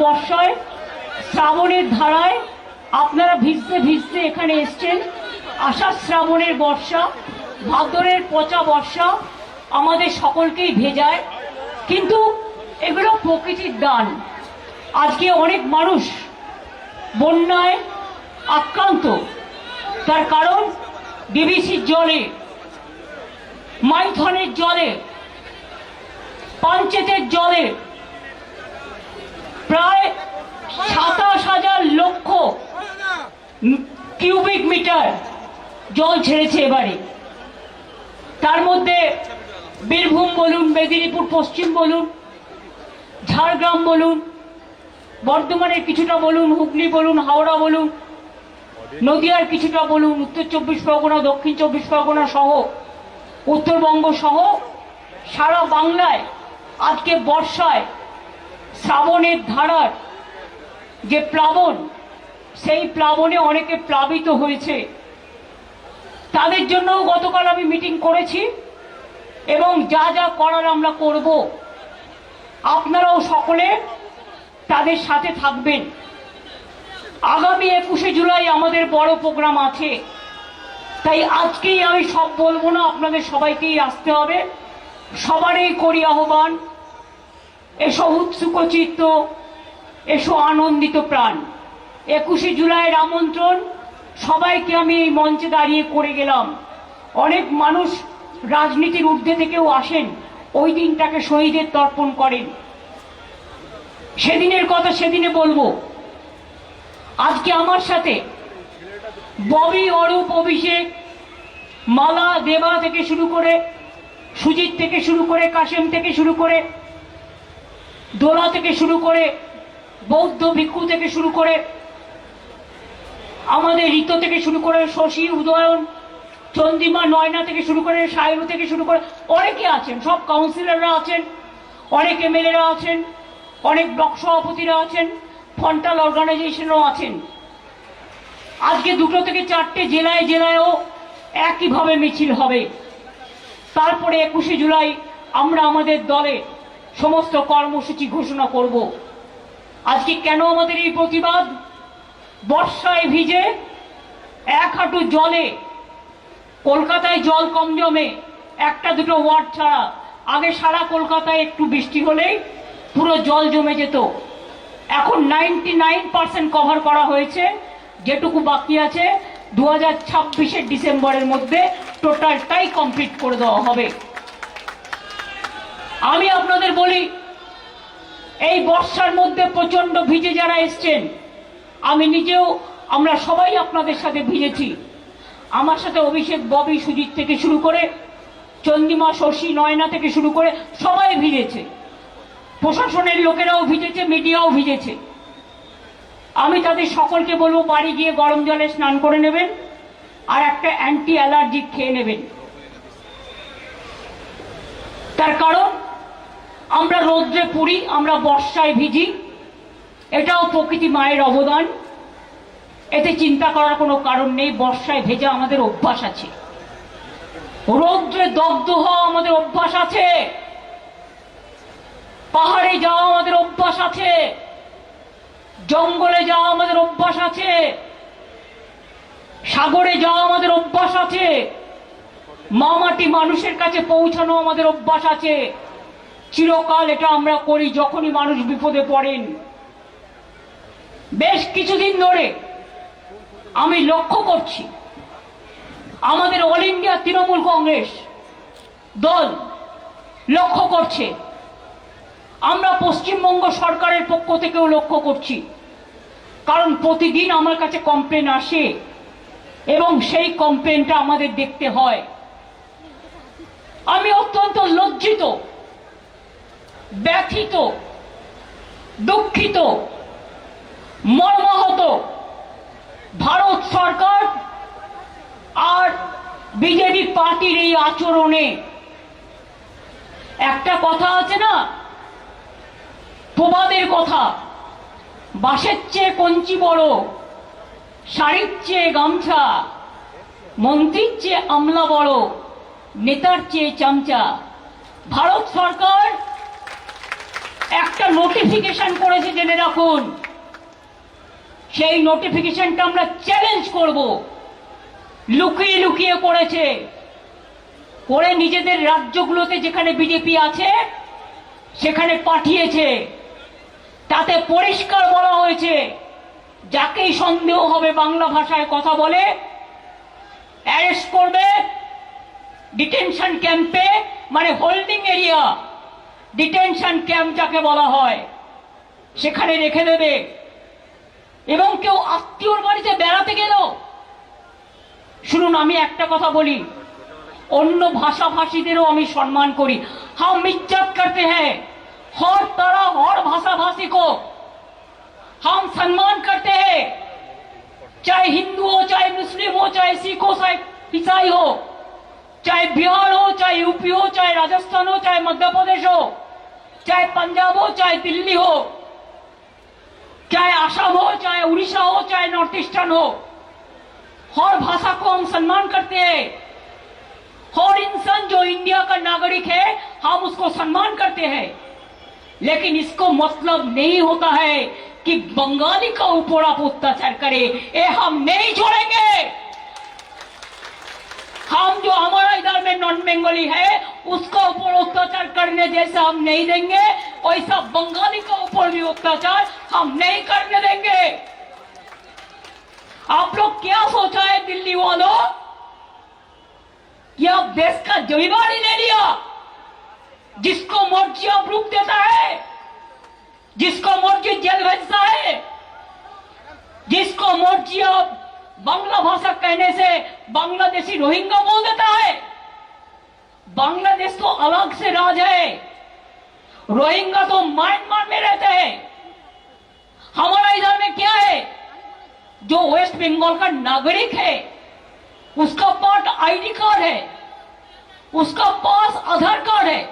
বর্ষায় শ্রাবণের ধারায় আপনারা ভিজতে ভিজতে এখানে এসছেন। আষাঢ় শ্রাবণের বর্ষা, ভাদ্রের পচা বর্ষা আমাদের সকলকেই ভেজায়, কিন্তু এগুলো প্রকৃতির দান। আজকে অনেক মানুষ বন্যায় আক্রান্ত, তার কারণ ডিবিসির জলে, মাইথনের জলে, পাঞ্চেতের জলে প্রায় ২৭,০০০ লক্ষ কিউবিক মিটার জল ছেড়েছে এবারে। তার মধ্যে বীরভূম বলুন, মেদিনীপুর পশ্চিম বলুন, ঝাড়গ্রাম বলুন, বর্ধমানের কিছুটা বলুন, হুগলি বলুন, হাওড়া বলুন, নদিয়ার কিছুটা বলুন, উত্তর ২৪ পরগনা, দক্ষিণ ২৪ পরগনা সহ উত্তরবঙ্গ সহ সারা বাংলায় আজকে বর্ষায় শ্রাবণের ধারার যে প্লাবন, সেই প্লাবনে অনেকে প্লাবিত হয়েছে। তাদের জন্যও গতকাল আমি মিটিং করেছি এবং যা যা করার আমরা করব। আপনারাও সকলে তাদের সাথে থাকবেন। আগামী ২১শে জুলাই আমাদের বড় প্রোগ্রাম আছে, তাই আজকেই আমি সব বলবো না, আপনাদের সবাইকেই আসতে হবে। সবারই করি আহ্বান, এসো উৎসুকচিত্ত, এসো আনন্দিত প্রাণ। ২১শে জুলাইয়ের আমন্ত্রণ সবাইকে আমি এই মঞ্চে দাঁড়িয়ে করে গেলাম। অনেক মানুষ রাজনীতির ঊর্ধ্বে থেকেও আসেন, ওই দিনটাকে শহীদের তর্পণ করেন। সেদিনের কথা সেদিনে বলবো। আজকে আমার সাথে ববি, অরূপ, অভিষেক, মালা, দেবা থেকে শুরু করে, সুজিত থেকে শুরু করে, কাশেম থেকে শুরু করে, দোলা থেকে শুরু করে, বৌদ্ধ ভিক্ষু থেকে শুরু করে, আমাদের ঋত থেকে শুরু করে, শশী, উদয়ন, চন্দ্রিমা, নয়না থেকে শুরু করে, সায়রু থেকে শুরু করে অনেকে আছেন, সব কাউন্সিলররা আছেন, অনেক এমএলএরা আছেন, অনেক ব্লক সভাপতিরা আছেন, ফন্টাল অর্গানাইজেশনও আছেন। আজকে ২টো থেকে ৪টে জেলায় জেলায়ও একইভাবে মিছিল হবে। তারপরে ২১শে জুলাই আমরা আমাদের দলে সমস্ত কর্মসূচি ঘোষণা করব। আজকে কেন আমাদের এই প্রতিবাদ? বর্ষায় ভিজে এক হাঁটু জলে, কলকাতায় জল কম জমে, একটা দুটো ওয়ার্ড ছাড়া। আগে সারা কলকাতায় একটু বৃষ্টি হলেই পুরো জল জমে যেত। এখন 99% কভার করা হয়েছে, যেটুকু বাকি আছে 2026-এর ডিসেম্বরের মধ্যে টোটালটাই কমপ্লিট করে দেওয়া হবে। আমি আপনাদের বলি, এই বর্ষার মধ্যে প্রচন্ড ভিজে যারা এসছেন, আমি নিজেও, আমরা সবাই আপনাদের সাথে ভিজেছি। আমার সাথে অভিষেক, ববি, সুজিত থেকে শুরু করে, চন্দ্রিমা, শশী, নয়না থেকে শুরু করে সবাই ভিজেছে। প্রশাসনের লোকেরাও ভিজেছে, মিডিয়াও ভিজেছে। আমি তাদের সকলকে বলবো, বাড়ি গিয়ে গরম জলে স্নান করে নেবেন আর একটা অ্যান্টি অ্যালার্জিক খেয়ে নেবেন। তার কারণ আমরা রৌদ্রে পুড়ি, আমরা বর্ষায় ভিজি, এটাও প্রকৃতি মায়ের অবদান। এতে চিন্তা করার কোনো কারণ নেই। বর্ষায় ভেজা আমাদের অভ্যাস আছে, রৌদ্রে দগ্ধ হওয়া আমাদের অভ্যাস আছে, পাহাড়ে যাওয়া আমাদের অভ্যাস আছে, জঙ্গলে যাওয়া আমাদের অভ্যাস আছে, সাগরে যাওয়া আমাদের অভ্যাস আছে, মামাটি মানুষের কাছে পৌঁছানো আমাদের অভ্যাস আছে। চিরকাল এটা আমরা করি যখনই মানুষ বিপদে পড়েন। বেশ কিছুদিন ধরে আমি লক্ষ্য করছি, আমাদের অল ইন্ডিয়া তৃণমূল কংগ্রেস দল লক্ষ্য করছে, আমরা পশ্চিমবঙ্গ সরকারের পক্ষ থেকেও লক্ষ্য করছি। কারণ প্রতিদিন আমার কাছে কমপ্লেন আসে এবং সেই কমপ্লেনটা আমাদের দেখতে হয়। আমি অত্যন্ত লজ্জিত, ব্যথিত, দুঃখিত, মর্মাহত ভারত সরকার আর বিজেপি পার্টির এই আচরণে। একটা কথা আছে না, প্রবাদের কথা, বাঁশের চেয়ে কঞ্চি বড়, শাড়ির চেয়ে গামছা, মন্ত্রীর চেয়ে আমলা বড়, নেতার চেয়ে চামচা। ভারত সরকার একটা নোটিফিকেশন করেছে, জেনে রাখুন। সেই নোটিফিকেশনটা আমরা চ্যালেঞ্জ করব। লুকিয়ে লুকিয়ে করেছে, করে নিজেদের রাজ্যগুলোতে যেখানে বিজেপি আছে সেখানে পাঠিয়েছে। তাতে পরিষ্কার বলা হয়েছে, যাকেই সন্দেহ হবে বাংলা ভাষায় কথা বলে অ্যারেস্ট করবে, ডিটেনশন ক্যাম্পে, মানে হোল্ডিং এরিয়া, ডিটেনশন ক্যাম্প যাকে বলা হয়, সেখানে রেখে দেবে। এবং কেউ আত্মীয়র বাড়িতে বেড়াতে গেল, শুনুন আমি একটা কথা বলি, অন্য ভাষাভাষীদেরও আমি সম্মান করি। हम इज्जत करते हैं हर तरह हर भाषा भाषी को हम सम्मान करते हैं, चाहे हिंदू हो, चाहे मुस्लिम हो, चाहे सिख हो, चाहे ईसाई हो, चाहे बिहार हो, चाहे यूपी हो, चाहे राजस्थान हो, चाहे मध्य प्रदेश हो, चाहे पंजाब हो, चाहे दिल्ली हो, चाहे असम हो, चाहे उड़ीसा हो, चाहे नॉर्थ ईस्टर्न हो, हर भाषा को हम सम्मान करते हैं। हर इंसान जो इंडिया का नागरिक है हम उसको सम्मान करते हैं। लेकिन इसको मतलब नहीं होता है कि बंगाली का ऊपर आप अत्याचार करें, ये हम नहीं छोड़ेंगे। हम जो हमारा इधर में नॉन बंगाली है उसका ऊपर अत्याचार करने जैसा हम नहीं देंगे, वैसा बंगाली का ऊपर भी अत्याचार हम नहीं करने देंगे। आप लोग क्या सोचा है दिल्ली वालों कि आप देश का जिम्मेदारी ले लिया, जिसको मर्जी आप रुक देता है, जिसको मर्जी जेल भेजता है, जिसको मर्जी आप बांग्ला भाषा कहने से बांग्लादेशी रोहिंग्या बोल देता है। बांग्लादेश तो अलग से राज है, रोहिंग्या तो म्यांमार में रहते हैं। हमारा इधर में क्या है, जो वेस्ट बंगाल का नागरिक है उसका पास आईडी कार्ड है, उसका पास आधार कार्ड है,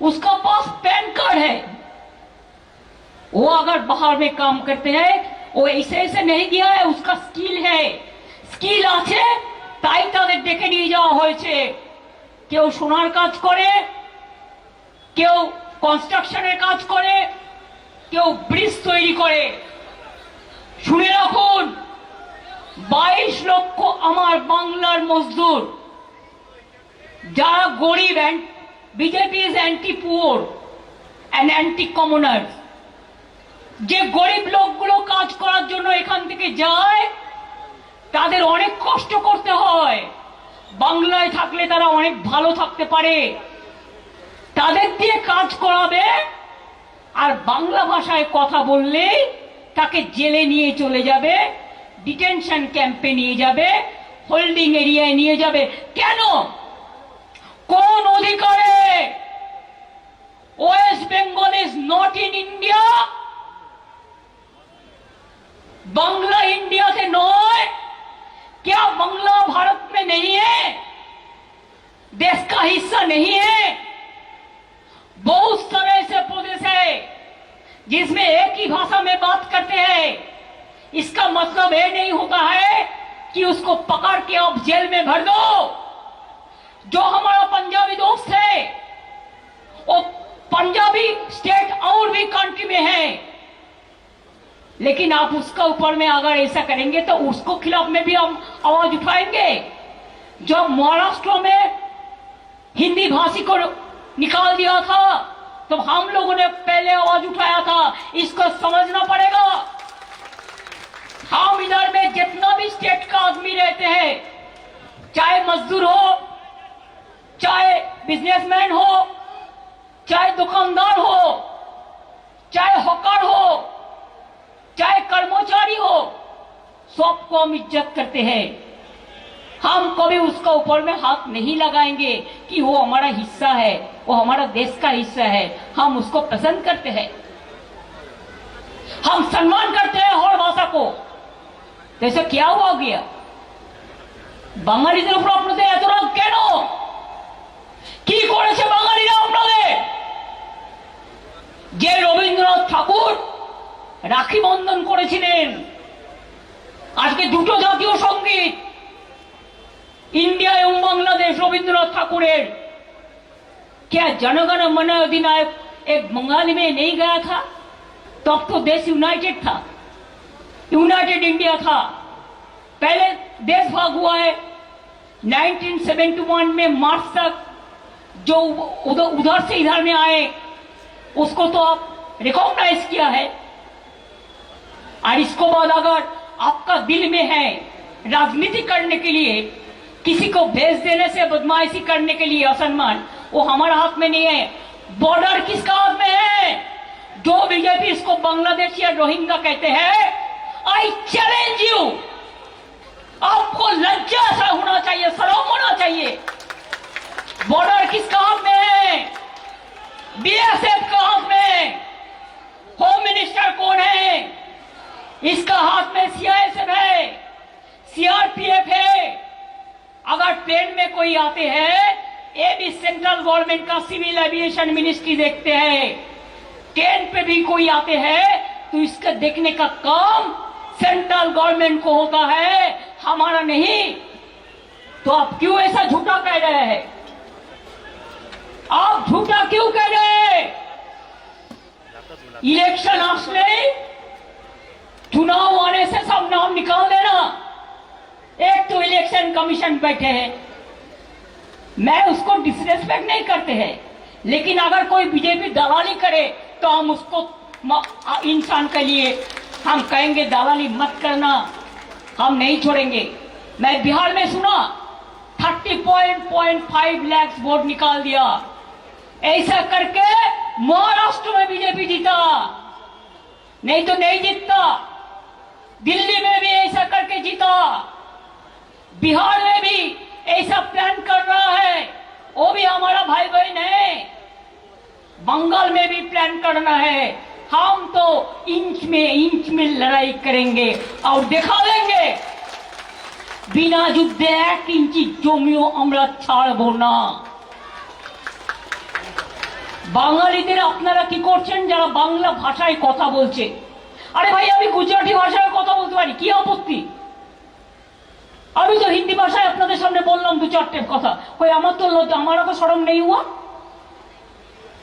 उसका पास पैन कार्ड है। वो अगर बाहर में काम करते हैं वो ऐसे ऐसे नहीं गया है, उसका स्किल है, स्किल আছে তাই তাদের ডেকে নিয়ে যাওয়া হয়েছে। কেউ সোনার কাজ করে, কেউ কনস্ট্রাকশনের কাজ করে, কেউ ব্রিজ তৈরি করে। শুনে রাখুন, 22 লক্ষ আমার বাংলার মজদুর যারা গরিব, BJP is anti poor and anti commoners, যে গরিব লোকগুলো কাজ করার জন্য এখান থেকে যায় তাদের অনেক কষ্ট করতে হয়। বাংলায় থাকলে তারা অনেক ভালো থাকতে পারে, তাদের দিয়ে কাজ করাবে, আর বাংলা ভাষায় কথা বললে তাকে জেলে নিয়ে চলে যাবে, ডিটেনশন ক্যাম্পে নিয়ে যাবে, হোল্ডিং এরিয়ায় নিয়ে যাবে। কেন? কোন অধিকারে? West Bengal is not in India, Bangla India से नॉय। क्या बांग्ला भारत में नहीं है, देश का हिस्सा नहीं है? बहुत सारे ऐसे प्रदेश है जिसमें एक ही भाषा में बात करते हैं। इसका मतलब ये नहीं होता है कि उसको पकड़ के आप जेल में भर दो। जो हमारा पंजाबी दोस्त है वो पंजाबी स्टेट और भी कंट्री में है, लेकिन आप उसका ऊपर में अगर ऐसा करेंगे तो उसको खिलाफ में भी हम आवाज उठाएंगे। जब महाराष्ट्र में हिंदी भाषी को निकाल दिया था तो हम लोगों ने पहले आवाज उठाया था, इसको समझना पड़ेगा। हम इधर में जितना भी स्टेट का आदमी रहते हैं, चाहे मजदूर हो, चाहे बिजनेसमैन हो, चाहे दुकानदार हो, चाहे हॉकर हो, चाहे कर्मचारी हो, सबको हम इज्जत करते हैं। हम कभी उसका ऊपर में हाथ नहीं लगाएंगे कि वो हमारा हिस्सा है, वो हमारा देश का हिस्सा है, हम उसको पसंद करते हैं, हम सम्मान करते हैं हर भाषा को। तो ऐसा क्या हुआ गया? বাঙালিদের উপর আপনাদের এত রাগ কেন? কি করেছে বাঙালিরা আপনাদের? যে রবীন্দ্রনাথ ঠাকুর রাখি বন্ধন করেছিলেন, আজকে দুটো জাতীয় সঙ্গীত इंडिया एवं बांग्लादेश रवींद्रनाथ ठाकुर क्या जनगण मन अधिनायक एक बंगाली में नहीं गया था, तब तो देश यूनाइटेड था, यूनाइटेड इंडिया था। पहले देश भाग हुआ है 1971 में मार्च तक, जो उधर से इधर में आए उसको तो आप रिकॉग्नाइज किया है। और इसको बाद अगर आपका दिल में है राजनीति करने के लिए, किसी को भेज देने से बदमाशी करने के लिए असम्मान, वो हमारा हाथ में नहीं है। बॉर्डर किसका हाथ में है? जो बीजेपी इसको बांग्लादेश या रोहिंग्या कहते हैं, आई चैलेंज यू, आपको लज्जा सा होना चाहिए, शर्म होना चाहिए। बॉर्डर किसका हाथ में है? बीएसएफ का हाथ में। होम मिनिस्टर कौन है? इसका हाथ में सीआईएसएफ है, सीआरपीएफ है। अगर प्लेन में कोई आते हैं, ये भी सेंट्रल गवर्नमेंट का सिविल एविएशन मिनिस्ट्री देखते हैं। ट्रेन पे भी कोई आते हैं तो इसका देखने का काम सेंट्रल गवर्नमेंट को होता है, हमारा नहीं। तो आप क्यों ऐसा झूठा कह रहे हैं? आप झूठा क्यों कह रहे हैं? इलेक्शन आसले, चुनाव आने से सब नाम निकाल देना। एक तो इलेक्शन कमीशन बैठे हैं, मैं उसको डिसरेस्पेक्ट नहीं करते हैं, लेकिन अगर कोई बीजेपी दलाली करे तो हम उसको इंसान के लिए हम कहेंगे दलाली मत करना, हम नहीं छोड़ेंगे। मैं बिहार में सुना 30.5 लाख वोट निकाल दिया, ऐसा करके महाराष्ट्र में बीजेपी जीता, नहीं तो नहीं जीतता। दिल्ली में भी ऐसा करके जीता, बिहार में भी ऐसा प्लान कर रहा है, वो भी हमारा भाई बहन है। बंगाल में भी प्लान करना है। हम तो इंच में लड़ाई करेंगे और दिखा देंगे, बिना युद्धे 1 इंची জমিও আমরা ছাড়বো না। বাঙালিদের আপনারা কি করছেন যারা বাংলা ভাষায় কথা বলছে? আরে ভাই, আমি গুজরাটি ভাষায় কথা বলতে পারি, কি আপত্তি? আমি তো হিন্দি ভাষায় আপনাদের সামনে বললাম 2-4 কথা, कोई আমার তো লজ্জা, हमारा तो शर्म नहीं हुआ?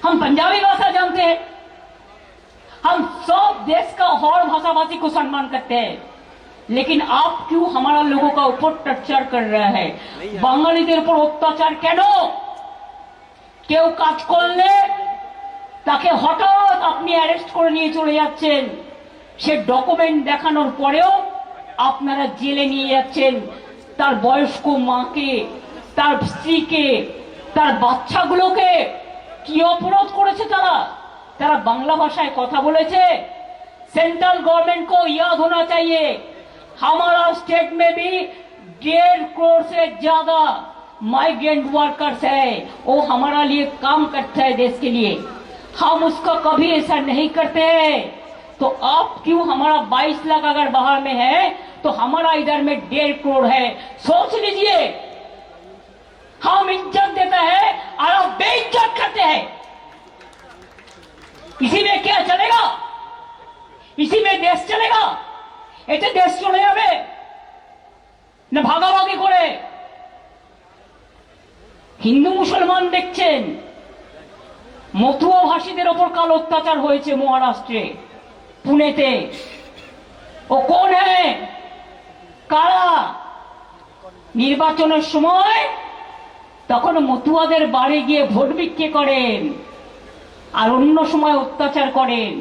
हम पंजाबी भाषा जानते हैं, हम सब देश का और भाषा भाषी को सम्मान करते हैं, लेकिन आप क्यों हमारा लोगों का ऊपर टर्चर कर रहा है? বাঙালিদের উপর অত্যাচার কেন? কেউ কাজ করলে তাকে হঠাৎ আপনি অ্যারেস্ট করে নিয়ে চলে যাচ্ছেন, সে ডকুমেন্ট দেখানোর পরেও আপনারা জেলে নিয়ে যাচ্ছেন তার বয়স্ক মাকে, তার স্ত্রীকে, তার বাচ্চাগুলোকে। কি অপরাধ করেছে তারা? তারা বাংলা ভাষায় কথা বলেছে। सेंट्रल गवर्नमेंट को याद होना चाहिए, हमारा स्टेट में भी 1.5 करोड़ से ज्यादा माइग्रेंट वर्कर्स है, वो हमारा लिए काम करता है देश के लिए। हम उसका कभी ऐसा नहीं करते हैं। तो आप क्यों, हमारा 22 लाख अगर बाहर में है तो हमारा इधर में 1.5 करोड़ है। सोच लीजिए, हम इज्जत देते हैं और आप बेइज्जत करते हैं। इसी में क्या चलेगा? इसी में देश चलेगा? এতে দেশ চলে যাবে না ভাগাভাগি করে? হিন্দু মুসলমান দেখছেন, মতুয়া ভাষীদের ওপর কাল অত্যাচার হয়েছে মহারাষ্ট্রে, পুনেতে। ও কোন হ্যাঁ? কারা? নির্বাচনের সময় তখন মতুয়াদের বাড়ি গিয়ে ভোট বিক্রি করেন আর অন্য সময় অত্যাচার করেন।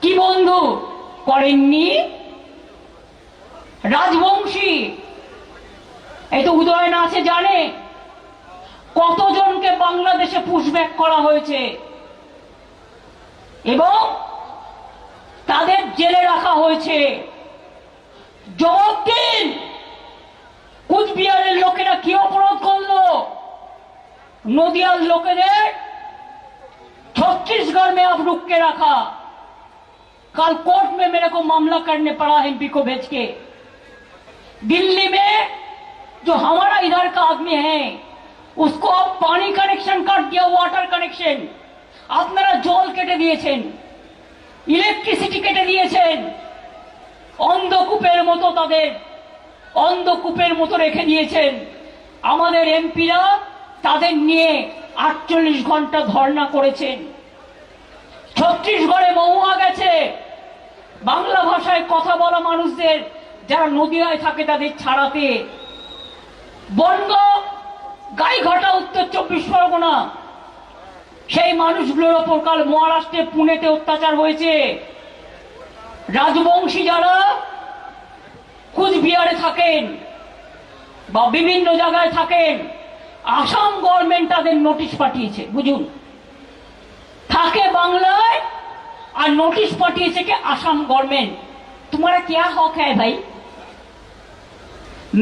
কি বন্ধু করেননি? রাজবংশী, এই তো উদয়ন আছে, জানে কতজনকে বাংলাদেশে পুশব্যাক করা হয়েছে এবং তাদের জেলে রাখা হয়েছে। জবাব দিন, কুচবিহারের লোকেরা কি অপরাধ করলো? নদিয়ার লোকেদের छत्तीसगढ़ में अब रुक के रखा। कल कोर्ट में मेरे को मामला करने पड़ा एमपी को भेज के। दिल्ली में जो हमारा इधर का आदमी है उसको अब पानी कनेक्शन काट दिया, वाटर कनेक्शन। আপনারা জল কেটে দিয়েছেন, ইলেকট্রিসিটি কেটে দিয়েছেন, অন্ধকূপের মতো তাদের অন্ধকূপের মতো রেখে দিয়েছেন। আমাদের এমপিরা তাদের নিয়ে 48 ঘন্টা ধর্ণা করেছেন। ছত্তিশগড়ে মহুয়া গেছে বাংলা ভাষায় কথা বলা মানুষদের, যারা নদিয়ায় থাকে তাদের ছাড়াতে। বনগ, গাইঘাটা, উত্তর 24 পরগনা, সেই মানুষগুলোর ওপর কাল মহারাষ্ট্রে পুনেতে অত্যাচার হয়েছে। রাজবংশী যারা কুচবিহারে থাকেন বা বিভিন্ন জায়গায় থাকেন, আসাম গভর্নমেন্ট তাদের নোটিশ পাঠিয়েছে। বুঝুন, থাকে বাংলায় আর নোটিশ পাঠিয়েছে কে? আসাম गवर्नमेंट। तुम्हारा क्या हक है भाई?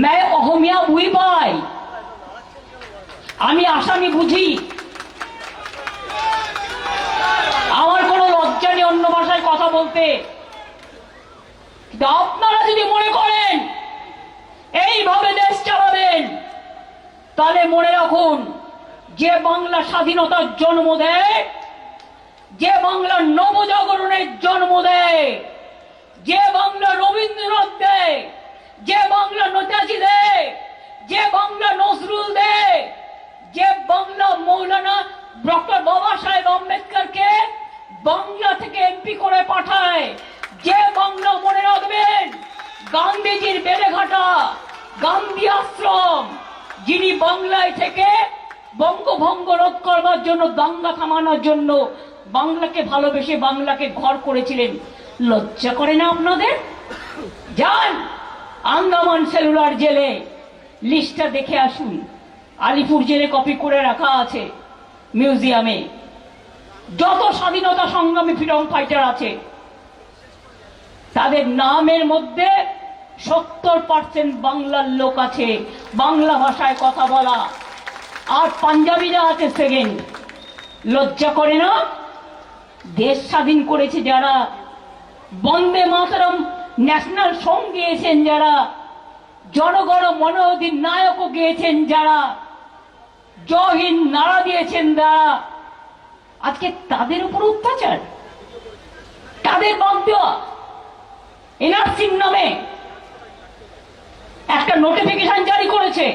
मैं অহমিয়া বুঝি পাই, আমি আসামি বুঝি, আমার কোনো লজ্জা নেই অন্য ভাষায় কথা বলতে। কিন্তু আপনারা যদি মনে করেন এইভাবে দেশ চালাবেন, তাহলে মনে রাখুন, যে বাংলা স্বাধীনতার জন্ম দেয়, যে বাংলা নবজাগরণের জন্ম দেয়, যে বাংলা রবীন্দ্রনাথ দেয়, যে বাংলা নেতাজি দেয়, যে বাংলা নজরুল দেয়, যে বাংলা মৌলানা ডক্টর বাবা সাহেব আম্বেদকরকে বাংলা থেকে এমপি করে পাঠায়, যে বাংলা মনে রাখবেন গান্ধীজির বেড়েঘাটা গান্ধী আশ্রম, যিনি বাংলায় থেকে বঙ্গভঙ্গ রোধ করবার জন্য, দাঙ্গা থামানোর জন্য বাংলাকে ভালোবেসে বাংলাকে ঘর করেছিলেন। লজ্জা করে না আপনাদের? যান আন্দামান সেলুলার জেলে, লিস্টটা দেখে আসুন। আলিপুর জেলে কপি করে রাখা আছে মিউজিয়ামে। যত স্বাধীনতা সংগ্রামী ফ্রিডম ফাইটার আছে, তাদের নামের মধ্যে 70% বাংলার লোক আছে, বাংলা ভাষায় কথা বলা। আর পাঞ্জাবিরা আছে সেকেন্ড। লজ্জা করে না? দেশ স্বাধীন করেছে যারা, বন্দে মাতরম ন্যাশনাল সং গেয়েছেন যারা, জনগণ মন অধিনায়কও গেয়েছেন যারা, জয় হিন্দ নারা দিয়েছেন যারা, আজকে তাদের উপর অত্যাচার, তাদের বাদ দেওয়া। এনআরসির নামে একটা নোটিফিকেশন জারি করেছে,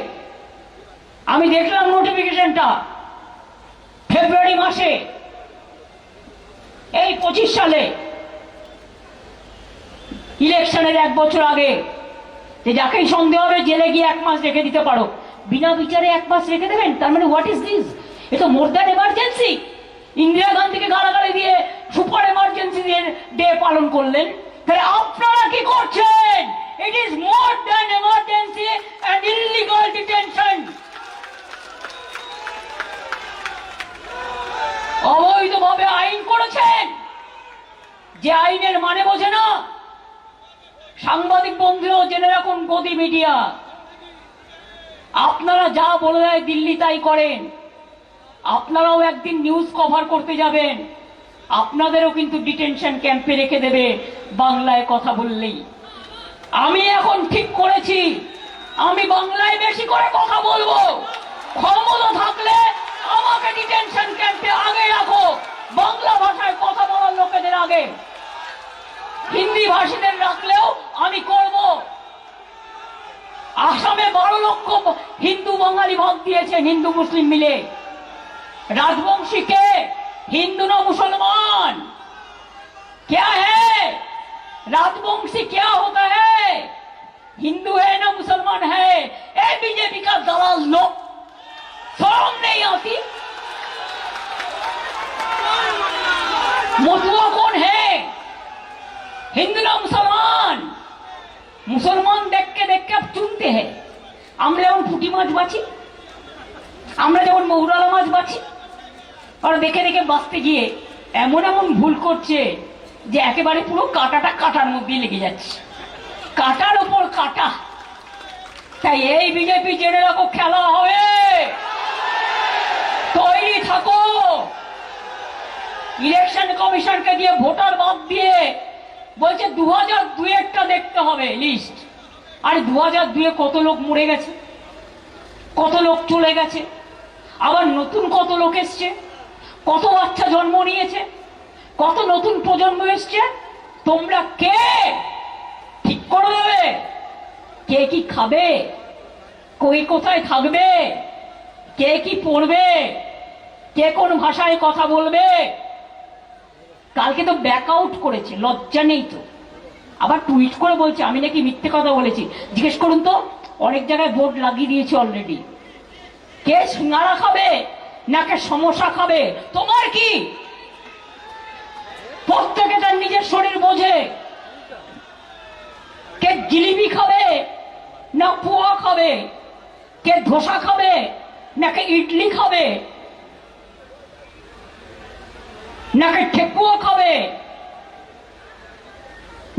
আমি দেখলাম নোটিফিকেশনটা ফেব্রুয়ারি মাসে, এই 25 সালে ইলেকশনের 1 বছর আগে, যে যাকেই সন্দেহ হবে জেলে গিয়ে 1 মাস রেখে দিতে পারো। বিনা বিচারে 1 মাস রেখে দেবেন? তার মানে হোয়াট ইজ দিস? এ তো মোর দ্যান এমার্জেন্সি। ইন্দিরা গান্ধীকে গালাগালি দিয়ে সুপার এমার্জেন্সি ডে পালন করলেন। তাহলে আপনারা কি করছেন? It is more than emergency and illegal detention. অবৈধভাবে আইন করেছেন, যে আইনের মানে বোঝে না। সাংবাদিক বন্ধুরাও জেনে রাখুন, গদি মিডিয়া, আপনারা যা বলে দেয় দিল্লি তাই করেন। আপনারাও একদিন নিউজ কভার করতে যাবেন, আপনাদেরও কিন্তু ডিটেনশন ক্যাম্পে রেখে দেবে বাংলায় কথা বললেই। আমি এখন ঠিক করেছি, আমি বাংলায় বেশি করে কথা বলবো। ক্ষমতা থাকলে আমাকে ডিটেনশন ক্যাম্পে আগে রাখো, বাংলা ভাষায় কথা বলার লোকেদের আগে। হিন্দি ভাষীদের রাখলেও আমি করব। আসামে 12 লক্ষ হিন্দু বাঙালি ভাগ দিয়েছেন, হিন্দু মুসলিম মিলে। राजवंशी के हिंदू ना मुसलमान क्या है? राजवंशी क्या होता है? हिंदू है ना मुसलमान है? ए बीजेपी का दलाल लोग, शर्म नहीं आती? मथुआ कौन है? हिंदू ना मुसलमान? मुसलमान देख के अब चुनते हैं। আমরা যেমন পুঁটি মাছ বাছি, আমরা যেমন মৌরালা মাছ বাছি, আর দেখে দেখে বাঁচতে গিয়ে এমন এমন ভুল করছে যে একেবারে পুরো কাঁটাটা কাঁটার মধ্যে লেগে যাচ্ছে, কাঁটার উপর কাঁটা। তাই এই বিজেপি জেনে রাখো, খেলা হবে, তৈরি থাকো। ইলেকশন কমিশনকে দিয়ে ভোটার বাদ দিয়ে বলছে 2002-এরটা দেখতে হবে লিস্ট। আর 2002-এ কত লোক মরে গেছে, কত লোক চলে গেছে, আবার নতুন কত লোক এসছে, কত বাচ্চা জন্ম নিয়েছে, কত নতুন প্রজন্ম এসছে। তোমরা কে ঠিক করে দেবে কে কি খাবে, কই কোথায় থাকবে, কে কি পড়বে, কে কোন ভাষায় কথা বলবে, কালকে তো ব্যাক আউট করেছে, লজ্জা নেই তো। আবার টুইট করে বলছে আমি নাকি মিথ্যে কথা বলেছি। জিজ্ঞেস করুন তো, অনেক জায়গায় বোর্ড লাগিয়ে দিয়েছে অলরেডি। কে সিঙ্গারা খাবে নাকে সমোসা খাবে তোমার কি? প্রত্যেকে তার নিজের শরীর বোঝে। কে জিলিপি খাবে না পোহা খাবে, কে ধোসা খাবে নাকি ইডলি খাবে, নাকি ঠেকুয়া খাবে,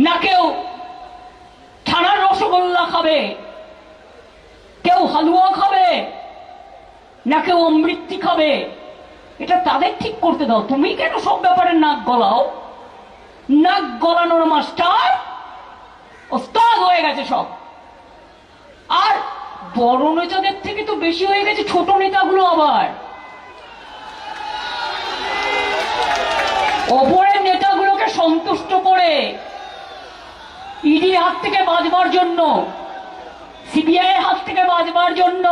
না কেউ ছানার রসগোল্লা খাবে, কেউ হালুয়া খাবে, না কেউ অমৃতি খাবে। এটা তাদের ঠিক করতে দাও। তুমি কেন সব ব্যাপারে নাক গলাও? নাক গলানোর মাস্টার ওস্তাদ হয়ে গেছে সব। আর বড় নেতাদের থেকে তো বেশি হয়ে গেছে ছোট নেতাগুলো। আবার ওপরের নেতাগুলোকে সন্তুষ্ট করে ইডির হাত থেকে বাঁচবার জন্য, সিবিআই এর হাত থেকে বাঁচবার জন্য,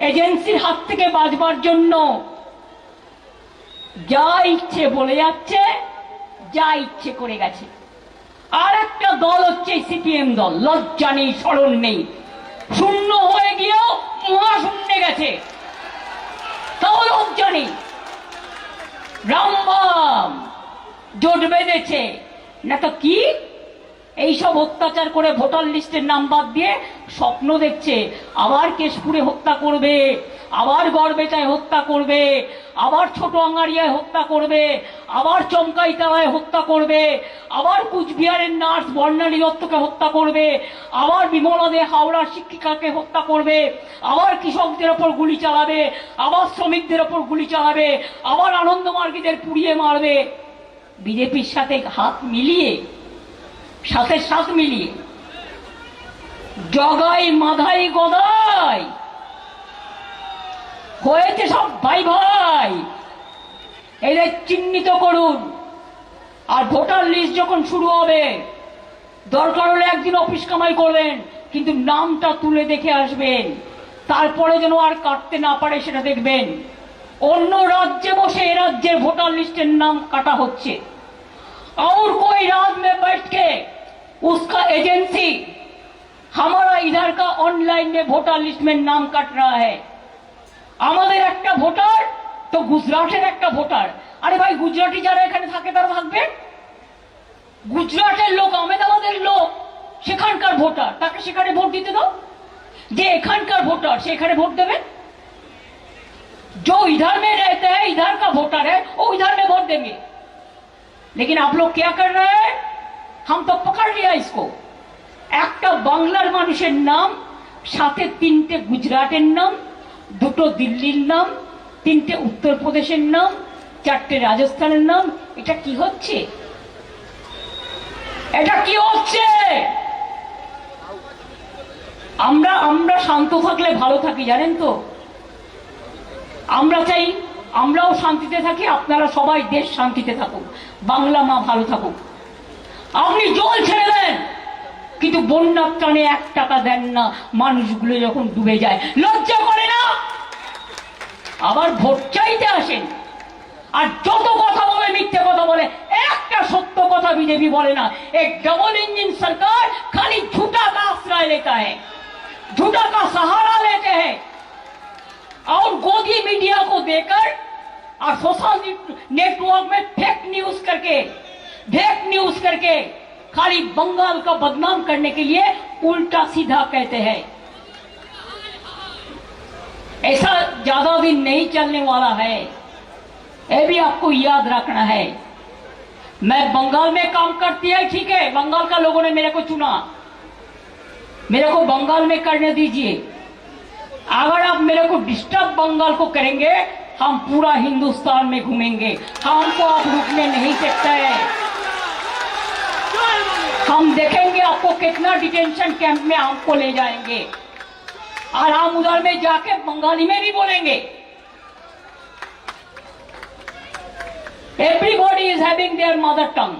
এজেন্সির হাত থেকে বাঁচবার জন্য যা ইচ্ছে বলে যাচ্ছে, যা ইচ্ছে করে গেছে। আর একটা দল হচ্ছে সিপিএম দল। লজ্জা নেই, শরম নেই। শূন্য হয়ে গিয়েও মহাশূন্যে গেছে, তাও লজ্জা নেই। রামবাম জোট বেঁধেছে না তো কি? এইসব অত্যাচার করে ভোটার লিস্টের নাম বাদ দিয়ে স্বপ্ন দেখছে আবার কেশপুরে হত্যা করবে, আবার গড়বেতায় হত্যা করবে, আবার ছোট আঙ্গারিয়ায় হত্যা করবে, আবার চমকাইতলায় হত্যা করবে, আবার কুচবিহারের নার্স বর্ণালী দত্তকে হত্যা করবে, আবার বিমলা দে হাওড়ার শিক্ষিকাকে হত্যা করবে, আবার কৃষকদের ওপর গুলি চালাবে, আবার শ্রমিকদের ওপর গুলি চালাবে, আবার আনন্দমার্গীদের পুড়িয়ে মারবে। বিজেপির সাথে হাত মিলিয়ে, সাথে সাথ মিলিয়ে জগাই মাধাই গদাই হয়েছে সব ভাই ভাই। এদের চিহ্নিত করুন। আর ভোটার লিস্ট যখন শুরু হবে, দরকার হলে একদিন অফিস কামাই করবেন, কিন্তু নামটা তুলে দেখে আসবেন। তারপরে যেন আর কাটতে না পারে সেটা দেখবেন। অন্য রাজ্যে বসে এ রাজ্যের ভোটার লিস্টের নাম কাটা হচ্ছে। और कोई राज में बैठ के उसका एजेंसी हमारा इधर का ऑनलाइन में वोटर लिस्ट में नाम काट रहा है। আমাদের একটা ভোটার তো গুজরাটের একটা ভোটার। আরে ভাই, গুজরাটি যারা এখানে থাকে তারা থাকবে। গুজরাটের লোক, আহমেদাবাদের লোক সেখানকার ভোটার, তাকে সেখানে ভোট দিতে দাও। যে এখানকার ভোটার সে এখানে ভোট দেবে। जो इधर में रहते हैं, इधर का वोटर है, वो इधर में वोट देंगे। लेकिन आप लोग क्या कर रहे हैं? हम तो पकड़ लिया इसको। একটা বাংলার মানুষের নাম, সাথে তিনটে গুজরাটের নাম, দুটো দিল্লির নাম, তিনটে উত্তরপ্রদেশের নাম, চারটে রাজস্থানের নাম। এটা কি হচ্ছে? এটা কি হচ্ছে? আমরা শান্ত থাকলে ভালো থাকি, জানেন তো। আমরা চাই আমরাও শান্তিতে থাকি, আপনারা সবাই দেশ শান্তিতে থাকুক, বাংলা মা ভালো থাকুক। আপনি জল ছেড়ে দেন, কিন্তু বন্যার টানে 1 টাকা দেন না মানুষগুলো যখন ডুবে যায়। লজ্জা করে না? আবার ভোট চাইতে আসেন, আর যত কথা বলে, মিথ্যে কথা বলে, একটা সত্য কথা বিজেপি বলে না। एक डबल इंजन सरकार खाली झूठा का आश्रय लेता है, झूठा का सहारा लेते हैं, और गोदी मीडिया को देकर और सोशल नेटवर्क में फेक न्यूज करके खाली बंगाल का बदनाम करने के लिए उल्टा सीधा कहते हैं। ऐसा ज्यादा दिन नहीं चलने वाला है, ये भी आपको याद रखना है। मैं बंगाल में काम करती है, ठीक है, बंगाल का लोगों ने मेरे को चुना, मेरे को बंगाल में करने दीजिए। अगर आप मेरे को डिस्टर्ब बंगाल को करेंगे, हम पूरा हिंदुस्तान में घूमेंगे, हमको आप रुकने नहीं सकते हैं। हम देखेंगे आपको कितना डिटेंशन कैंप में हमको ले जाएंगे, और हम उधर में जाके बंगाली में भी बोलेंगे। Everybody is having their mother tongue.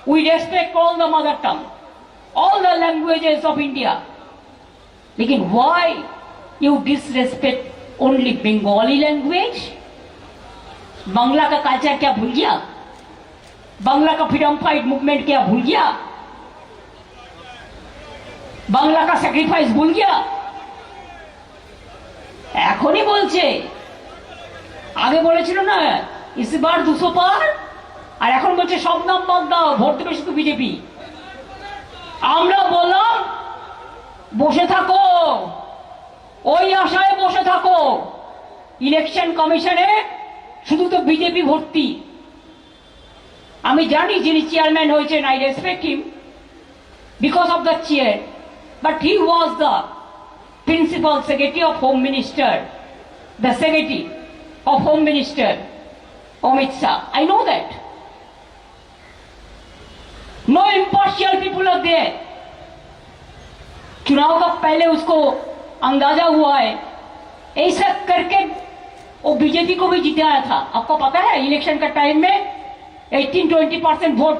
We respect all the mother tongue, all the languages of India. लेकिन why you disrespect only Bengali language? Bangla का कल्चर क्या भूल गया? बांग्ला का फ्रीडम फाइट मूवमेंट क्या भूल गया? बांग्ला का सैक्रिफाइस भूल गया? এখনই বলছে, আগে বলেছিল না ইসবার 200 পার, আর এখন বলছে সব নাম বাদ দাও, ভোট দেবে শুধু বিজেপি। আমরা বললাম বসে থাকো, ওই আশায় বসে থাকো, ইলেকশন কমিশনে শুধু তো বিজেপি ভর্তি। আমি জানি যিনি চেয়ারম্যান হয়েছেন, I respect him because of the chair, but he was the principal secretary of home minister, the secretary of home minister Amit Shah. I know that. No impartial people are there. चुनाव का पहले उसको अंदाजा हुआ है, ऐसा करके वो बीजेपी को भी जिताया था। आपको पता है इलेक्शन का टाइम में 18-20% वोट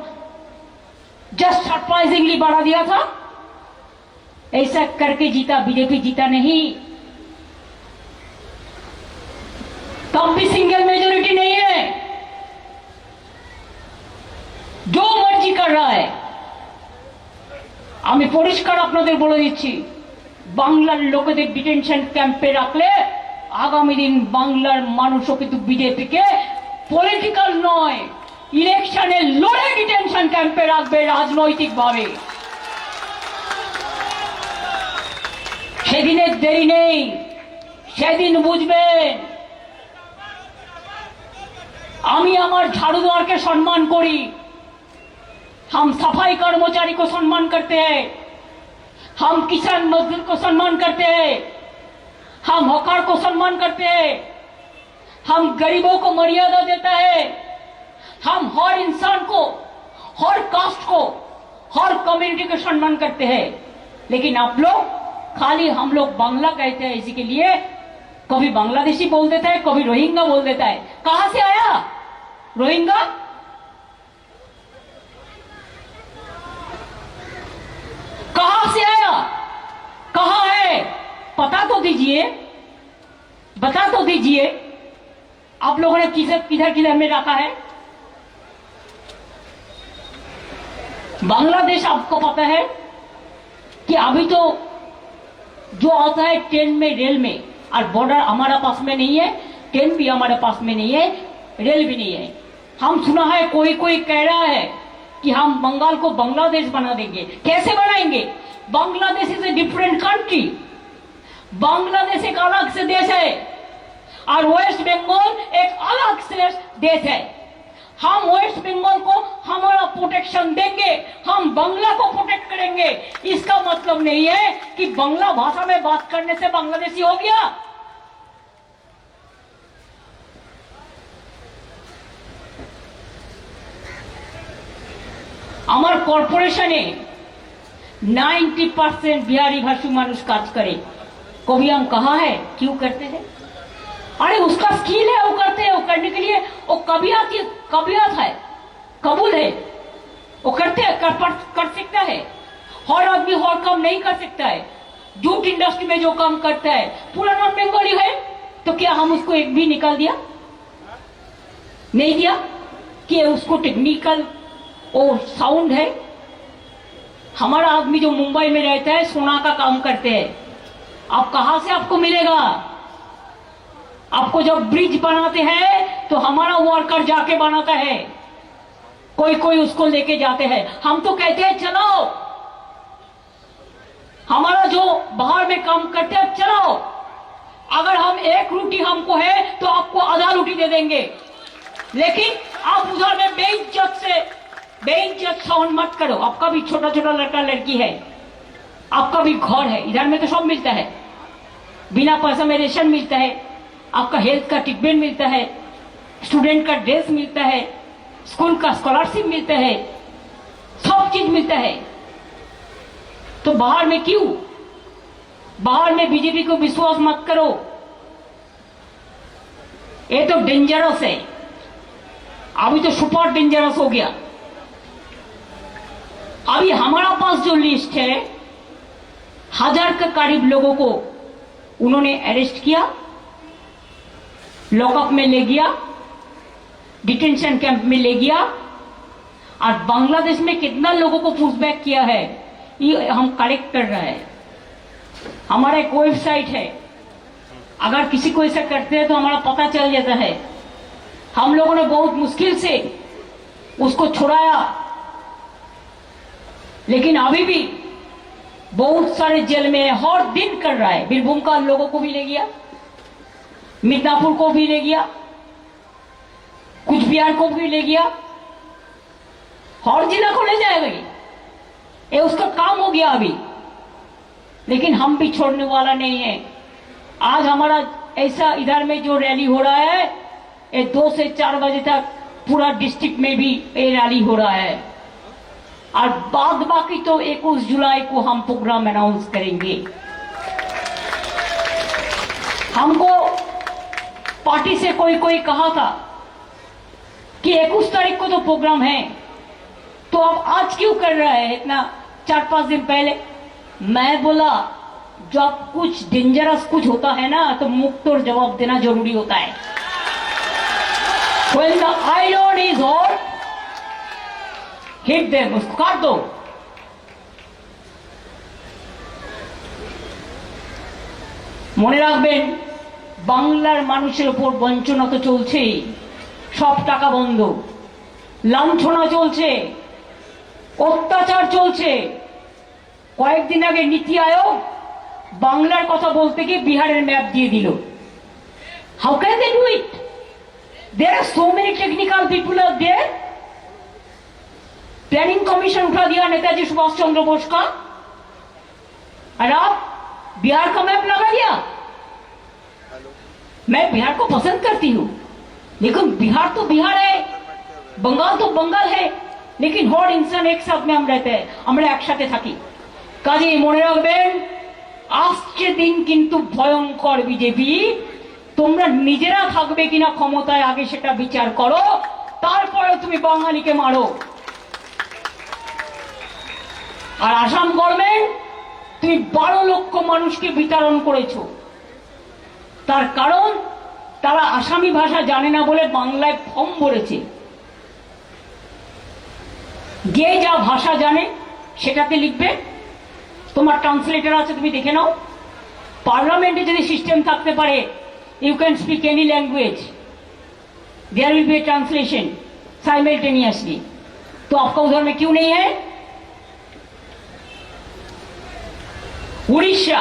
जस्ट सरप्राइजिंगली बढ़ा दिया था। ऐसा करके जीता, बीजेपी जीता नहीं। तब भी सिंगल मेजोरिटी नहीं है, जो मर्जी कर रहा है। আমি পরিষ্কার আপনাদের বলে দিচ্ছি, বাংলার লোকেদের ডিটেনশন ক্যাম্পে রাখলে আগামী দিন বাংলার মানুষও কিন্তু বিজেপিকে পলিটিক্যাল নয়, ইলেকশনে লড়ে ডিটেনশন ক্যাম্পে রাখবে রাজনৈতিকভাবে। সেদিনের দেরি নেই, সেদিন বুঝবেন। আমি আমার ঝাড়ুদারকে সম্মান করি, हम सफाई कर्मचारी को सम्मान करते हैं, हम किसान मजदूर को सम्मान करते हैं, हम हकार को सम्मान करते हैं, हम गरीबों को मर्यादा देता है, हम हर इंसान को, हर कास्ट को, हर कम्युनिटी को सम्मान करते हैं। लेकिन आप लोग खाली हम लोग बांग्ला कहते हैं, इसी के लिए कभी बांग्लादेशी बोल देता है, कभी रोहिंगा बोल देता है। कहां से आया रोहिंगा? कहां से आया, कहां है, पता तो दीजिए, बता तो दीजिए। आप लोगों ने किधर किधर में रखा है? बांग्लादेश आपको पता है कि अभी तो जो आता है ट्रेन में, रेल में, और बॉर्डर हमारा पास में नहीं है, ट्रेन भी हमारे पास में नहीं है, रेल भी नहीं है। हम सुना है कोई कोई कह रहा है कि हम बंगाल को बांग्लादेश बना देंगे। कैसे बनाएंगे? Bangladesh is a different country, Bangladesh एक अलग से देश है और वेस्ट बंगाल एक अलग से देश है। हम वेस्ट बंगाल को हमारा प्रोटेक्शन देंगे, हम बांग्ला को प्रोटेक्ट करेंगे। इसका मतलब नहीं है कि बांग्ला भाषा में बात करने से बांग्लादेशी हो गया। আমার কর্পোরেশনে 90% बिहारी भाषी मानुष काज करे। कभी हम कहा है क्यों करते हैं? अरे उसका स्किल है, वो करते हैं, वो करने के लिए वो कबियत है, कबूल है, वो करते हैं, कर सकता है। हर आदमी हर काम नहीं कर सकता है। जूट इंडस्ट्री में जो काम करता है पूरा नॉन बंगाली है, तो क्या हम उसको एक भी निकाल दिया? नहीं दिया कि उसको टेक्निकल वो साउंड है। हमारा आदमी जो मुंबई में रहता है सोना का काम करते हैं, आप कहां से आपको मिलेगा? आपको जब ब्रिज बनाते हैं तो हमारा वर्कर जाके बनाता है, कोई कोई उसको लेके जाते हैं। हम तो कहते हैं चलो, हमारा जो बाहर में काम करते हैं चलो, अगर हम एक रोटी हमको है तो आपको आधा रोटी दे देंगे। लेकिन आप उधर में बेइज्जत साउंड मत करो। आपका भी छोटा छोटा लड़का लड़की है, आपका भी घर है, इधर में तो सब मिलता है, बिना पैसा में रेशन मिलता है, आपका हेल्थ का ट्रीटमेंट मिलता है, स्टूडेंट का ड्रेस मिलता है, स्कूल का स्कॉलरशिप मिलता है, सब चीज मिलता है। तो बाहर में क्यों? बाहर में बीजेपी को विश्वास मत करो, ये तो डेंजरस है, अभी तो सुपर डेंजरस हो गया। अभी हमारा पास जो लिस्ट है 1000 के करीब लोगों को उन्होंने अरेस्ट किया, लॉकअप में ले गया, डिटेंशन कैंप में ले गया, और बांग्लादेश में कितना लोगों को पुशबैक किया है ये हम कलेक्ट कर रहे हैं। हमारा एक वेबसाइट है, अगर किसी को ऐसा करते हैं तो हमारा पता चल जाता है। हम लोगों ने बहुत मुश्किल से उसको छुड़ाया, लेकिन अभी भी बहुत सारे जेल में हर दिन कर रहा है। बीरभूम का लोगों को भी ले गया, मिदनापुर को भी ले गया, कुछ बिहार को भी ले गया, हर जिला को ले जाएगा। ये उसका काम हो गया अभी, लेकिन हम भी छोड़ने वाला नहीं है। आज हमारा ऐसा इधर में जो रैली हो रहा है, ये 2 से 4 बजे तक पूरा डिस्ट्रिक्ट में भी ये रैली हो रहा है, और बाद बाकी तो 21 जुलाई को हम प्रोग्राम अनाउंस करेंगे। हमको पार्टी से कोई कहा था कि 21 तारीख को तो प्रोग्राम है, तो अब आज क्यों कर रहा है इतना 4-5 दिन पहले। मैं बोला जब कुछ डेंजरस कुछ होता है ना तो मुख तोड़ जवाब देना जरूरी होता है। When the iron is hot, hit them, उसको काट दो। মনে রাখবেন বাংলার মানুষের উপর বঞ্চনা তো চলছেই, সব টাকা বন্ধ, লাঞ্ছনা চলছে, অত্যাচার চলছে। কয়েকদিন আগে নীতি আয়োগ বাংলার কথা বলতে গিয়ে বিহারের ম্যাপ দিয়ে দিল। How can they do it? There are so many technical people out there. Planning commission उठा दिया नेताजी सुभाष चंद्र बोस का, और आप बिहार का मैप लगा दिया। मैं बिहार को पसंद करती हूँ, लेकिन बिहार तो बिहार है, बंगाल तो बंगाल है, लेकिन हर इंसान एक साथ में हम रहते हैं, আমরা একসাথে থাকি। কাজেই মনে রাখবেন আসছে দিন কিন্তু ভয়ঙ্কর। বিজেপি তোমরা নিজেরা থাকবে কিনা ক্ষমতায় আগে সেটা বিচার করো, তারপরে তুমি বাঙালিকে মারো। আর আসাম গভর্নমেন্ট তুমি 12 লক্ষ মানুষকে বিতরণ করেছো, তার কারণ তারা আসামি ভাষা জানে না বলে বাংলায় ফর্ম ভরেছে। যে যা ভাষা জানে সেটাতে লিখবে, তোমার ট্রান্সলেটর আছে তুমি দেখে নাও। পার্লামেন্টে যদি সিস্টেম থাকতে পারে you can speak any language, there will be a translation simultaneously, तो आपका उधर में क्यों नहीं है? उड़ीसा,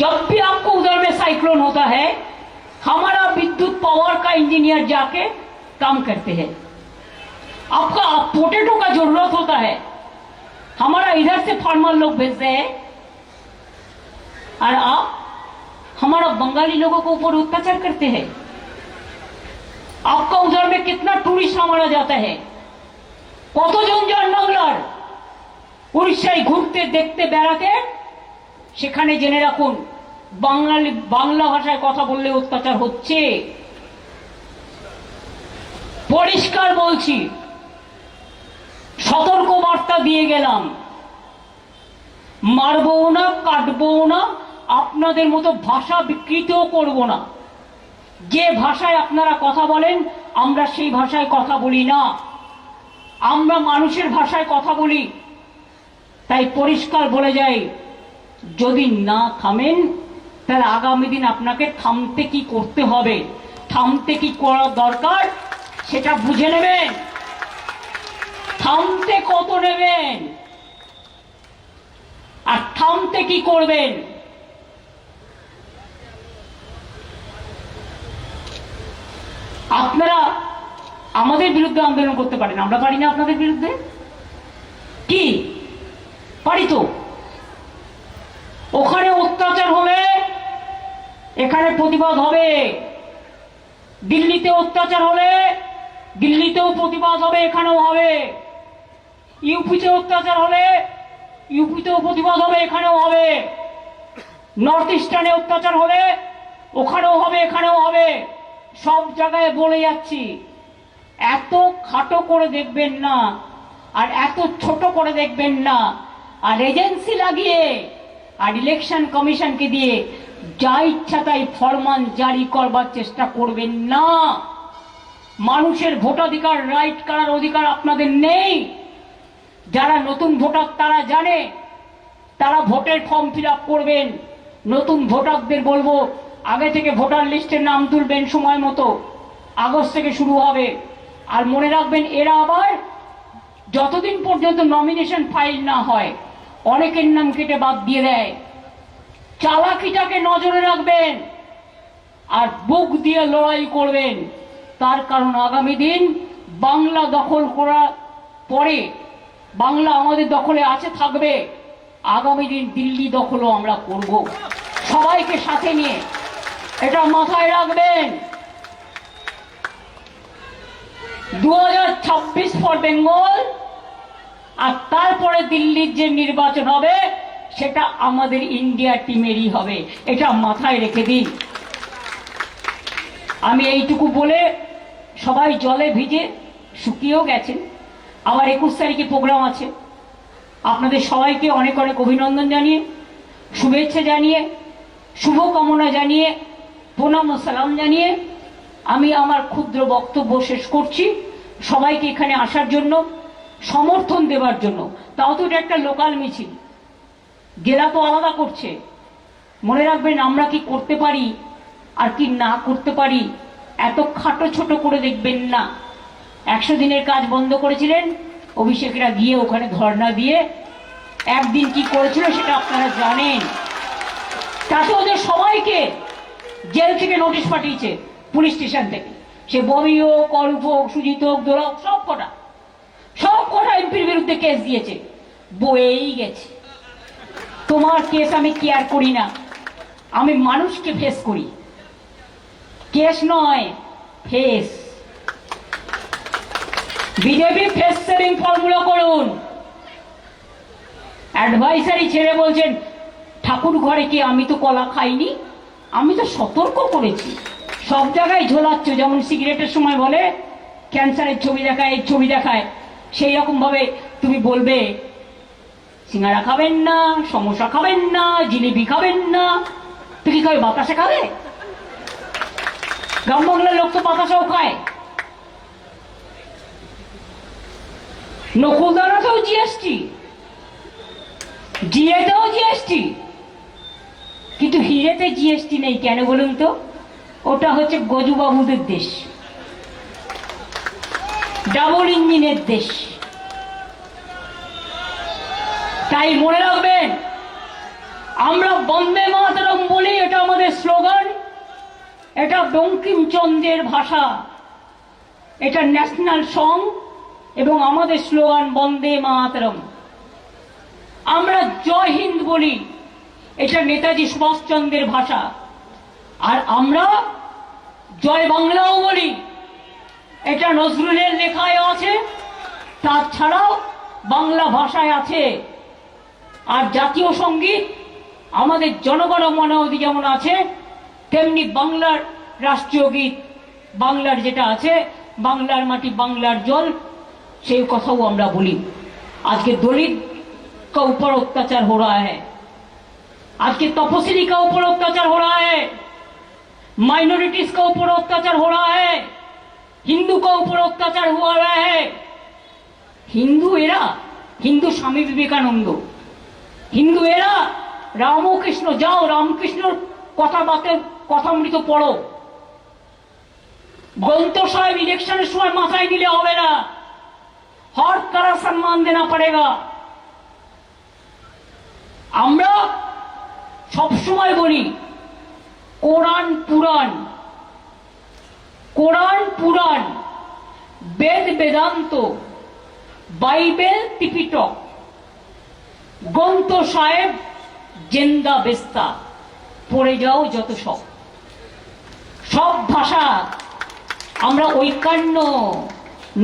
जब भी आपको उधर में साइक्लोन होता है हमारा विद्युत पावर का इंजीनियर जाके काम करते हैं। आपका पोटैटो का जरूरत होता है, हमारा इधर से फार्मर लोग भेजते हैं, और आप हमारा बंगाली लोगों को ऊपर अत्याचार करते हैं। आपका उधर में कितना टूरिस्ट मारा जाता है, কতজন যান বাংলার উড়িষ্যায় ঘুরতে দেখতে বেড়াতে, সেখানে জেনে রাখুন বাংলা ভাষায় কথা বললে অত্যাচার হচ্ছে। পরিষ্কার বলছি, সতর্ক বার্তা দিয়ে গেলাম, মারবো না, কাটবো না, আপনাদের মতো ভাষা বিকৃতও করব না। যে ভাষায় আপনারা কথা বলেন আমরা সেই ভাষায় কথা বলি না, আমরা মানুষের ভাষায় কথা বলি। তাই পরিষ্কার বলে যাই, যদি না থামেন তাহলে আগামী দিন আপনাকে থামতে কি করতে হবে, থামতে কি করা দরকার সেটা বুঝে নেবেন। থামতে কত নেবেন আর থামতে কি করবেন। আপনারা আমাদের বিরুদ্ধে আন্দোলন করতে পারেন, আমরা পারি না আপনাদের বিরুদ্ধে? কি পারি তো। ওখানে অত্যাচার হলে এখানে প্রতিবাদ হবে, দিল্লিতে অত্যাচার হলে দিল্লিতেও প্রতিবাদ হবে, এখানেও হবে। ইউপিতে অত্যাচার হলে ইউপিতেও প্রতিবাদ হবে, এখানেও হবে। নর্থ ইস্টার্নে অত্যাচার হলে ওখানেও হবে, এখানেও হবে। সব জায়গায় বলে যাচ্ছি, এত খাটো করে দেখবেন না আর এত ছোট করে দেখবেন না, আর এজেন্সি লাগিয়ে আর ইলেকশন কমিশনকে দিয়ে যা ইচ্ছা তাই ফরমান জারি করবার চেষ্টা করবেন না। মানুষের ভোটাধিকার, রাইট করার অধিকার আপনাদের নেই। যারা নতুন ভোটার তারা জানে, তারা ভোটের ফর্ম ফিল আপ করবেন। নতুন ভোটারদের বলবো, আগে থেকে ভোটার লিস্টের নাম তুলবেন, সময় মতো আগস্ট থেকে শুরু হবে। আর মনে রাখবেন, এরা আবার যতদিন পর্যন্ত নমিনেশন ফাইল না হয় অনেকের নাম কেটে বাদ দিয়ে দেয়। চালাকিটাকে নজরে রাখবেন আর বুক দিয়ে লড়াই করবেন। তার কারণ আগামী দিন বাংলা দখল করার পরে, বাংলা আমাদের দখলে আছে, থাকবে, আগামী দিন দিল্লি দখলও আমরা করব, সবাইকে সাথে নিয়ে। এটা মাথায় রাখবেন। 2026 ফর বেঙ্গল, আর তারপরে দিল্লির যে নির্বাচন হবে সেটা আমাদের ইন্ডিয়া টিমেরই হবে, এটা মাথায় রেখে দিন। আমি এইটুকু বলে, সবাই জলে ভিজে শুকিয়েও গেছেন। আবার 21 তারিখে প্রোগ্রাম আছে। আপনাদের সবাইকে অনেক অনেক অভিনন্দন জানিয়ে, শুভেচ্ছা জানিয়ে, শুভকামনা জানিয়ে, প্রণাম ও সালাম জানিয়ে আমি আমার ক্ষুদ্র বক্তব্য শেষ করছি। সবাইকে এখানে আসার জন্য, সমর্থন দেওয়ার জন্য। তাও তো এটা একটা লোকাল মিছিল, জেলা তো আলাদা করছে। মনে রাখবেন, আমরা কি করতে পারি আর কি না করতে পারি এত খাটো ছোট করে দেখবেন না। 100 দিনের কাজ বন্ধ করেছিলেন, অভিষেকরা গিয়ে ওখানে ধর্ণা দিয়ে একদিন কি করেছিল সেটা আপনারা জানেন। তাতে ওদের সবাইকে জেল থেকে নোটিশ পাঠিয়েছে, পুলিশ স্টেশন থেকে। সে ববি হোক, অরূপ হোক, সুজিত হোক, দোলা হোক, সব কটা এমপির বিরুদ্ধে কেস দিয়েছে, বয়েই গেছে। তোমার কেস আমি কেয়ার করি না, আমি মানুষকে ফেস করি, কেস নয়, face. BJP face saving formula করুন। অ্যাডভাইসারি ছেড়ে বলছেন ঠাকুর ঘরে কি, আমি তো কলা খাইনি, আমি তো সতর্ক করেছি। সব জায়গায় ঝোলাচ্ছ, যেমন সিগারেটের সময় বলে ক্যান্সারের ছবি দেখায়, এই ছবি দেখায়, সেই রকম ভাবে তুমি বলবে সিঙ্গারা খাবেন না, সমোসা খাবেন না, জিলিপি খাবেন না। তুই কি খাবে? বাতাসা খাবে? গ্রাম বাংলার লোক তো বাতাসাও খায়। নকুলদানাতেও জিএসটি, জিএতেও জিএসটি, কিন্তু হিরেতে জিএসটি নেই। কেন বলুন তো? ওটা হচ্ছে গজুবাবুদের দেশ, ডাবল ইঞ্জিনের দেশ। তাই মনে রাখবেন, আমরা বন্দে মাতরম বলি, এটা আমাদের স্লোগান, এটা বঙ্কিমচন্দ্রের ভাষা, এটা ন্যাশনাল সং এবং আমাদের স্লোগান বন্দে মাতরম। আমরা জয় হিন্দ বলি, এটা নেতাজি সুভাষচন্দ্রের ভাষা। আর আমরা জয় বাংলাও বলি, এটা নজরুলের লেখায় আছে, তাছাড়াও বাংলা ভাষায় আছে। আর জাতীয় সঙ্গীত আমাদের জনগণ মন অধি যেমন আছে, তেমনি বাংলার রাষ্ট্রীয় গীত বাংলার যেটা আছে, বাংলার মাটি বাংলার জল, সেই কথাও আমরা বলি। আজকে दलित का ऊपर अत्याचार हो रहा है, आज के तपस्वी का ऊपर अत्याचार हो रहा है, माइनॉरिटीज का ऊपर अत्याचार हो रहा है, हिंदू का ऊपर अत्याचार हुआ है। हिंदू एरा, हिंदू स्वामी विवेकानंद, हिंदू एरा रामकृष्ण, जाओ रामकृष्ण কথামৃত পড়ো। ग्रंथ साहब इलेक्शन समय माथाय निले होबे ना, हर तरह सम्मान देना पड़ेगा। আমরা সব সময় বলি কোরআন পুরাণ, কোরআন পুরাণ, বেদ বেদান্ত, বাইবেল ত্রিপিটক, গ্রন্থ সাহেব জেন্দা বেস্তা, পড়ে যাও যত সব। সব ভাষা আমরা ঐক্যান্য,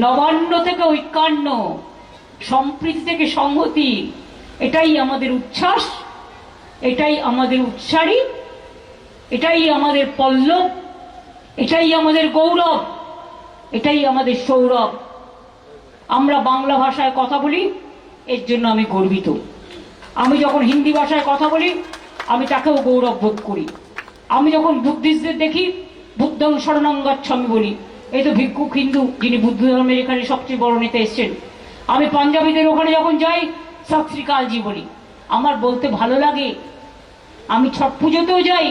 নবান্ন থেকে ঐক্যান্য, সম্প্রীতি থেকে সংহতি, এটাই আমাদের উচ্ছ্বাস, এটাই আমাদের উৎসারী, এটাই আমাদের পল্লব, এটাই আমাদের গৌরব, এটাই আমাদের সৌরভ। আমরা বাংলা ভাষায় কথা বলি, এর জন্য আমি গর্বিত। আমি যখন হিন্দি ভাষায় কথা বলি, আমি তাকেও গৌরব বোধ করি। আমি যখন বুদ্ধিস্টদের দেখি, বুদ্ধং শরণং গচ্ছামি বলি, এই তো ভিক্ষুক হিন্দু, যিনি বুদ্ধ ধর্মের এখানে সবচেয়ে বড় নেতা এসছেন। আমি পাঞ্জাবিদের ওখানে যখন যাই সত শ্রী কালজি বলি, আমার বলতে ভালো লাগে। আমি ছট পুজোতেও যাই,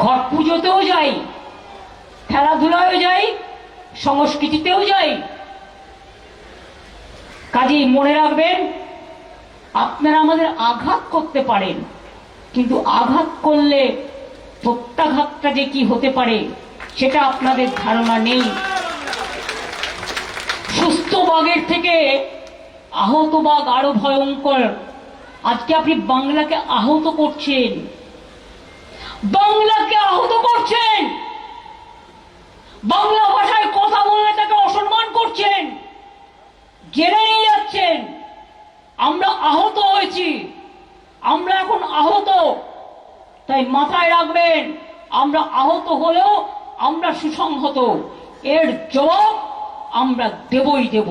ঘট পুজোতেও যাই, খেলাধুলায়ও যাই, সংস্কৃতিতেও যাই। কাজেই মনে রাখবেন, আপনারা আমাদের আঘাত করতে পারেন, কিন্তু আঘাত করলে প্রত্যাঘাতটা যে কি হতে পারে সেটা আপনাদের ধারণা নেই। সুস্থ বাঘের থেকে আহত বাঘ আরো ভয়ঙ্কর। আজকে আপনি বাংলাকে আহত করছেন, বাংলাকে আহত করছেন, বাংলা ভাষায় কথা বললে তাকে অসম্মান করছেন, জেনে নিয়ে যাচ্ছেন। আমরা আহত হয়েছি, আমরা এখন আহত। তাই মাথায় রাখবেন, আমরা আহত হলেও আমরা সুসংহত। এর জবাব আমরা দেবই দেব।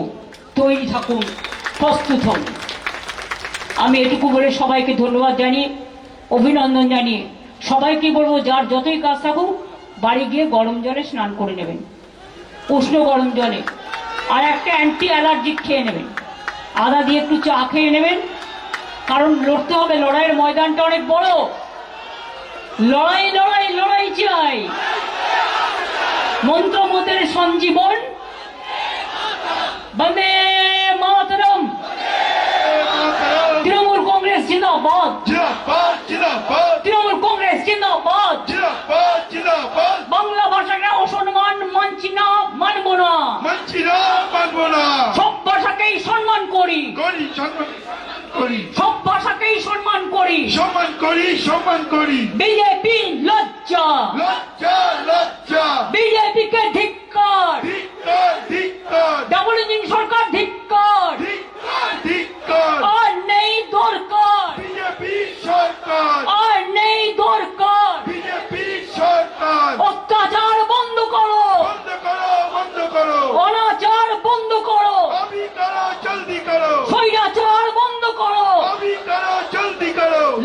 তৈরি থাকুন, প্রস্তুত হন। আমি এটুকু বলে সবাইকে ধন্যবাদ জানিয়ে, অভিনন্দন জানিয়ে সবাইকে বলবো, যার যতই কাজ থাকুক বাড়ি গিয়ে গরম জলে স্নান করে নেবেন, উষ্ণ গরম জলে, আর একটা অ্যান্টি অ্যালার্জিক খেয়ে নেবেন, আদা দিয়ে একটু চা খেয়ে নেবেন। কারণ লড়তে হবে, লড়াইয়ের ময়দানটা অনেক বড়। লড়াই লড়াই লড়াই চাই, মন্ত্রমতের সঞ্জীবন, বন্দে মাতরম। তৃণমূল কংগ্রেস জিন্দাবাদ, তৃণমূল কংগ্রেস জিন্দাবাদ। বাংলা ভাষাকে অসম্মান মানছি না, মানব না, সব ভাষাকেই সম্মান করি, সব ভাষাকেই সম্মান করি, সম্মান করি। বিজেপি লজ্জা, বিজেপিকে ধিক্কার, ডাবল ইঞ্জিন সরকার ধিক্কার, আর নেই দরকার, আর নেই দরকার। অত্যাচার বন্ধ করো, অনাচার বন্ধ করো, স্বৈরাচার বন্ধ করো।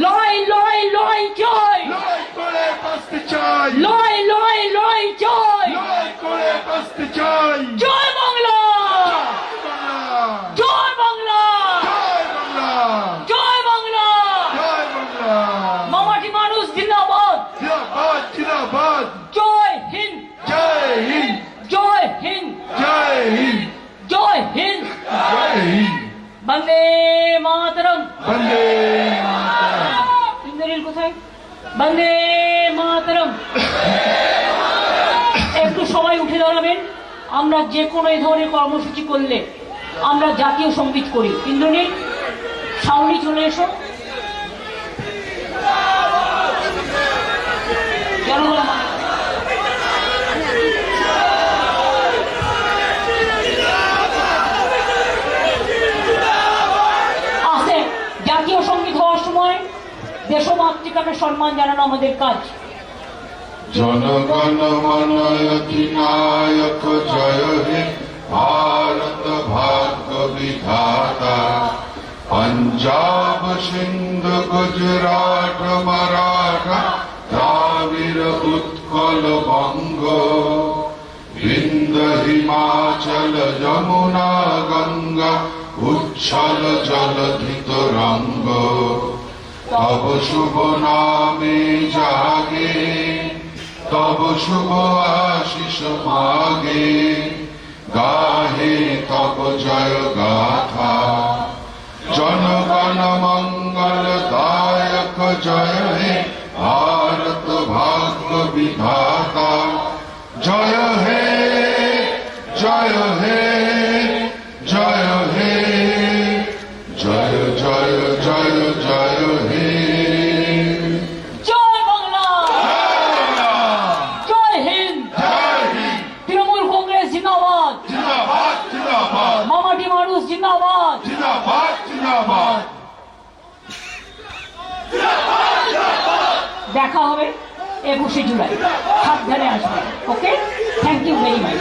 লড়াই লড়াই লড়াই চাই, লড়াই লড়াই লড়াই চাই। জয় বাংলা, জয় বাংলা, জয় বাংলা। মামাটি মানুষ জিন্দাবাদ, জয় হিন্দ, জয় হিন্দ, জয় হিন্দ। বন্দে মাতরম, ইন্দ্রিল কোথায়? বন্দে মাতরম। একটু সবাই উঠে দাঁড়াবেন। আমরা যে কোনো এই ধরনের কর্মসূচি করলে আমরা জাতীয় সঙ্গীত করি। ইন্দ্রনীল, সাউনি চলে এসো। জনগণ আসে, জাতীয় সঙ্গীত হওয়ার সময় দেশমাতৃকাকে সম্মান জানানো আমাদের কাজ। জনগণ মন অধিনায়ক জয় হে ভারত ভাগ্য বিধাতা। পঞ্জাব সিন্ধ গুজরাট মারাঠা দ্রাবিড় উৎকল বঙ্গ। বিন্দ হিমাচল যমুনা গঙ্গা উচ্ছল জলধিত রঙ্গ। তব শুভ নামে জাগে, তব শুভ আশিস মাগে। গাহে তব জয় গাথা। জনগণ মঙ্গল দায়ক জয় হে ভারত ভাগ্য বিধাতা। জয় হে, জয় হে, জয় হে, জয় জয় জয় জয় হে। জয় বাংলা, জয় হিন্দ, তৃণমূল কংগ্রেস জিন্দাবাদ, মামাটি মানুষ জিন্দাবাদ। দেখা হবে 21শে জুলাই, সাবধানে আসবে। ওকে, থ্যাংক ইউ ভেরি মাচ।